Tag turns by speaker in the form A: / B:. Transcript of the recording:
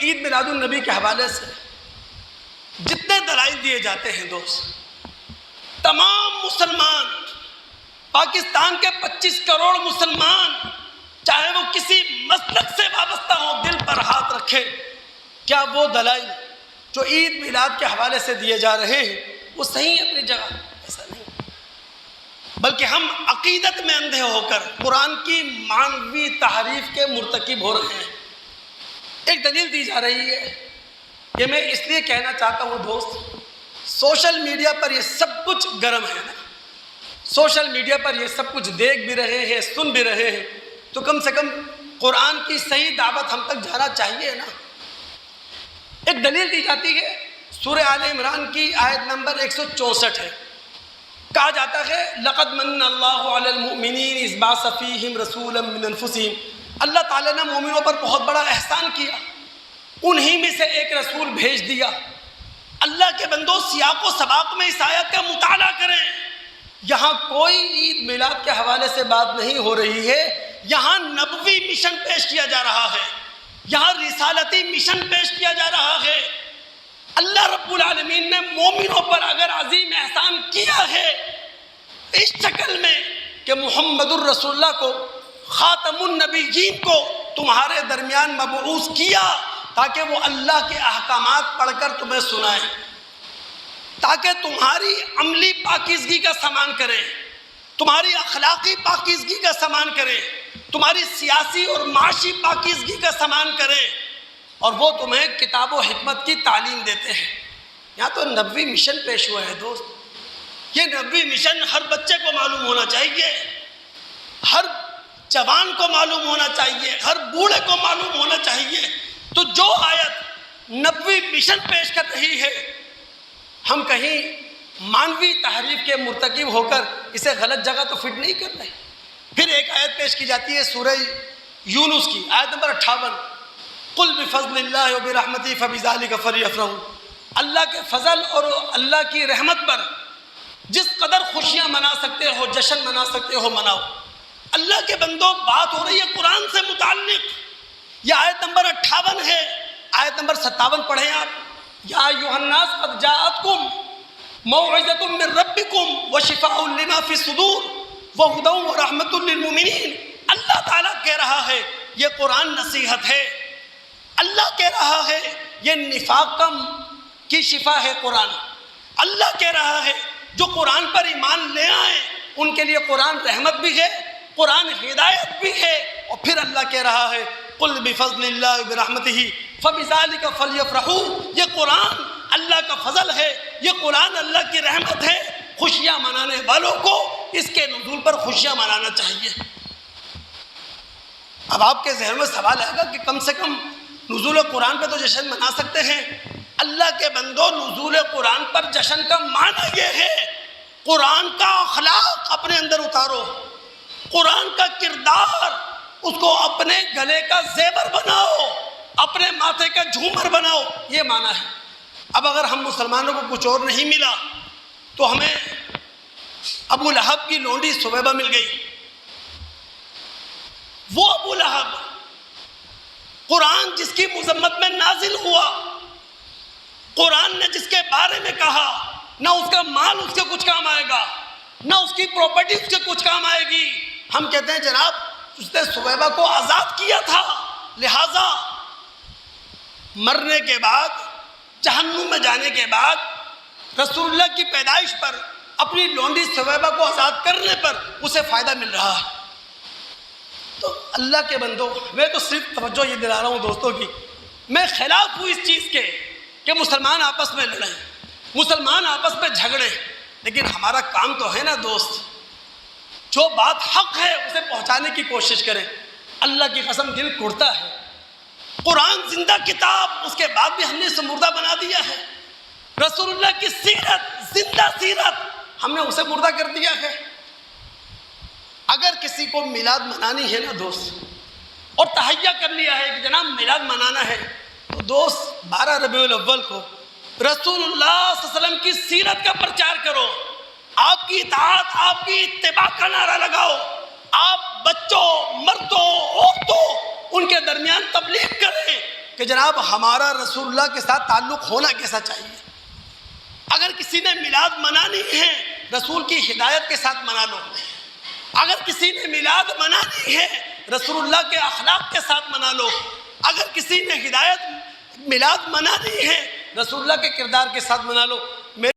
A: عید میلاد النبی کے حوالے سے جتنے دلائل دیے جاتے ہیں دوست، تمام مسلمان، پاکستان کے 25 کروڑ مسلمان، چاہے وہ کسی مسلک سے وابستہ ہو، دل پر ہاتھ رکھے، کیا وہ دلائل جو عید میلاد کے حوالے سے دیے جا رہے ہیں وہ صحیح ہے اپنی جگہ؟ ایسا نہیں، بلکہ ہم عقیدت میں اندھے ہو کر قرآن کی معنوی تحریف کے مرتکب ہو رہے ہیں۔ ایک دلیل دی جا رہی ہے، یہ میں اس لیے کہنا چاہتا ہوں دوست، سوشل میڈیا پر یہ سب کچھ گرم ہے نا، سوشل میڈیا پر یہ سب کچھ دیکھ بھی رہے ہیں، سن بھی رہے ہیں، تو کم سے کم قرآن کی صحیح دعوت ہم تک جانا چاہیے نا۔ ایک دلیل دی جاتی ہے، سورہ آل عمران کی آیت نمبر 164 ہے، کہا جاتا ہے لَقَدْ مَنَّ اللَّهُ عَلَى الْمُؤْمِنِينَ إِذْ بَعَثَ فِيهِمْ رَسُولًا مِّنْ أَنفُسِهِمْ، اللہ تعالیٰ نے مومنوں پر بہت بڑا احسان کیا، انہی میں سے ایک رسول بھیج دیا۔ اللہ کے بندوں، سیاق و سباق میں اس آیت کا مطالعہ کریں، یہاں کوئی عید میلاد کے حوالے سے بات نہیں ہو رہی ہے، یہاں نبوی مشن پیش کیا جا رہا ہے، یہاں رسالتی مشن پیش کیا جا رہا ہے۔ اللہ رب العالمین نے مومنوں پر اگر عظیم احسان کیا ہے اس شکل میں کہ محمد الرسول اللہ کو، خاتم النبیین کو تمہارے درمیان مبعوث کیا تاکہ وہ اللہ کے احکامات پڑھ کر تمہیں سنائیں، تاکہ تمہاری عملی پاکیزگی کا سامان کرے، تمہاری اخلاقی پاکیزگی کا سامان کرے، تمہاری سیاسی اور معاشی پاکیزگی کا سامان کرے، اور وہ تمہیں کتاب و حکمت کی تعلیم دیتے ہیں۔ یہاں تو نبوی مشن پیش ہوا ہے دوست، یہ نبوی مشن ہر بچے کو معلوم ہونا چاہیے، ہر جوان کو معلوم ہونا چاہیے، ہر بوڑھے کو معلوم ہونا چاہیے۔ تو جو آیت نبوی مشن پیش کر رہی ہے، ہم کہیں مانوی تحریف کے مرتکب ہو کر اسے غلط جگہ تو فٹ نہیں کر رہے۔ پھر ایک آیت پیش کی جاتی ہے سورہ یونس کی آیت نمبر 58، قُلْ بِفَضْلِ اللَّهِ وَبِرَحْمَتِهِ فَبِذَلِكَ فَلْيَفْرَحُوا، اللہ کے فضل اور اللہ کی رحمت پر جس قدر خوشیاں منا سکتے ہو، جشن منا سکتے ہو، مناؤ۔ اللہ کے بندوں، بات ہو رہی ہے قرآن سے متعلق، یہ آیت نمبر 58 ہے، آیت نمبر 57 پڑھیں آپ، یا ایھا الناس قد جاءتکم موعظۃ من ربکم وشفاء لما فی الصدور وہدی ورحمۃ للمؤمنین۔ اللہ تعالیٰ کہہ رہا ہے یہ قرآن نصیحت ہے، اللہ کہہ رہا ہے یہ نفاق کی شفا ہے قرآن، اللہ کہہ رہا ہے جو قرآن پر ایمان لے آئیں ان کے لیے قرآن رحمت بھی ہے، قرآن ہدایت بھی ہے، اور پھر اللہ کہہ رہا ہے قُلْ بِفَضْلِ اللَّهِ وَبِرَحْمَتِهِ فَبِذَلِكَ فَلْيَفْرَحُوا، یہ قرآن اللہ کا فضل ہے، یہ قرآن اللہ کی رحمت ہے، خوشیاں منانے والوں کو اس کے نزول پر خوشیاں منانا چاہیے۔ اب آپ کے ذہن میں سوال آئے گا کہ کم سے کم نزول قرآن پہ تو جشن منا سکتے ہیں۔ اللہ کے بندوں، نزول قرآن پر جشن کا معنی یہ ہے قرآن کا اخلاق اپنے اندر اتارو، قرآن کا کردار اس کو اپنے گلے کا زیور بناؤ، اپنے ماتھے کا جھومر بناؤ، یہ معنی ہے۔ اب اگر ہم مسلمانوں کو کچھ اور نہیں ملا تو ہمیں ابو لہب کی لونڈی سویبہ مل گئی۔ وہ ابو لہب قرآن جس کی مذمت میں نازل ہوا، قرآن نے جس کے بارے میں کہا نہ اس کا مال اس کے کچھ کام آئے گا، نہ اس کی پراپرٹی اس کے کچھ کام آئے گی، ہم کہتے ہیں جناب اس نے سویبہ کو آزاد کیا تھا، لہٰذا مرنے کے بعد، جہنم میں جانے کے بعد، رسول اللہ کی پیدائش پر اپنی لونڈی سویبہ کو آزاد کرنے پر اسے فائدہ مل رہا ہے۔ تو اللہ کے بندوں، میں تو صرف توجہ یہ دلا رہا ہوں دوستوں کی، میں خلاف ہوں اس چیز کے کہ مسلمان آپس میں لڑیں، مسلمان آپس میں جھگڑیں، لیکن ہمارا کام تو ہے نا دوست، جو بات حق ہے اسے پہنچانے کی کوشش کریں۔ اللہ کی قسم دل ٹوٹتا ہے، قرآن زندہ کتاب، اس کے بعد بھی ہم نے اسے مردہ بنا دیا ہے۔ رسول اللہ کی سیرت، زندہ سیرت، ہم نے اسے مردہ کر دیا ہے۔ اگر کسی کو میلاد منانی ہے نا دوست، اور تہیہ کر لیا ہے کہ جناب میلاد منانا ہے، تو دوست 12 ربیع الاول کو رسول اللہ صلی اللہ علیہ وسلم کی سیرت کا پرچار کرو، آپ کی اطاعت، آپ کی اتباع کا نعرہ لگاؤ، آپ بچوں، مردوں، عورتوں ان کے درمیان تبلیغ کریں، کہ جناب ہمارا رسول اللہ کے ساتھ تعلق ہونا کیسا چاہیے. اگر کسی نے میلاد منانی ہے رسول کی ہدایت کے ساتھ منا لو. اگر کسی نے میلاد منانی ہے رسول اللہ کے اخلاق کے ساتھ منا لو. اگر کسی نے میلاد منانی ہے رسول اللہ کے کردار کے ساتھ منا لو.